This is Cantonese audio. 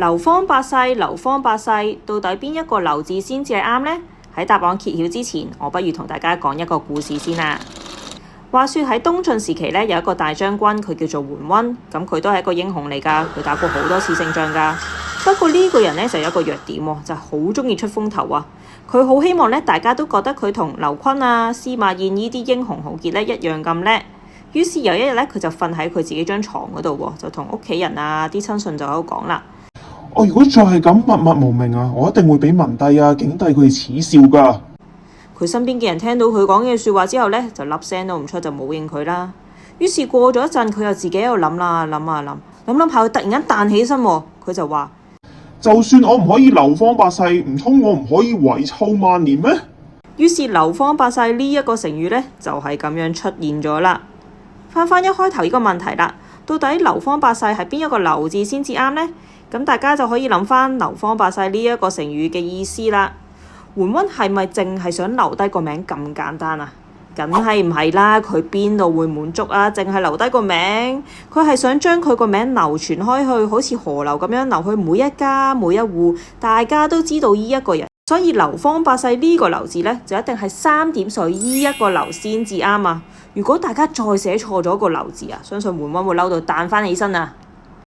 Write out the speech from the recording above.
流芳百世，流芳百世，到底邊一個流字先至係啱呢？喺答案揭曉之前，我不如同大家講一個故事先啦。話說喺東晉時期咧，有一個大將軍，佢叫做桓溫，咁佢都係一個英雄嚟㗎，佢打過好多次勝仗㗎。不過呢個人咧就有一個弱點喎，就係好中意出風頭啊！佢好希望咧，大家都覺得佢同劉琨啊、司馬懿呢啲英雄豪傑咧一樣咁叻。於是有一日咧，佢就瞓喺佢自己張床嗰度喎，就同屋企人啊、啲親信就喺度講啦。我如果再係咁默默無名啊，我一定會俾文帝啊、景帝佢哋恥笑㗎。佢身邊嘅人聽到佢講嘅説話之後咧，就粒聲都唔出，就冇應佢啦。於是過咗一陣，佢又自己喺度諗啦，諗下，佢突然間彈起身喎，佢就話：就算我唔可以流芳百世，唔通我唔可以遺臭萬年咩？於是流芳百世呢一個成語咧，就係咁樣出現咗啦。翻一開頭呢個問題啦，到底流芳百世係邊一個流字先至啱呢？咁大家就可以諗翻流芳百世呢一個成語嘅意思啦。桓溫係咪淨係想留低個名咁簡單啊？梗係唔係啦，佢邊度會滿足啊？淨係留低個名，佢係想將佢個名流傳開去，好似河流咁樣流去每一家每一戶，大家都知道呢一個人。所以流芳百世呢個流字呢，就一定係三點水呢一個流先至啱啊！如果大家再寫錯咗個流字啊，相信桓溫會嬲到彈翻起身啊！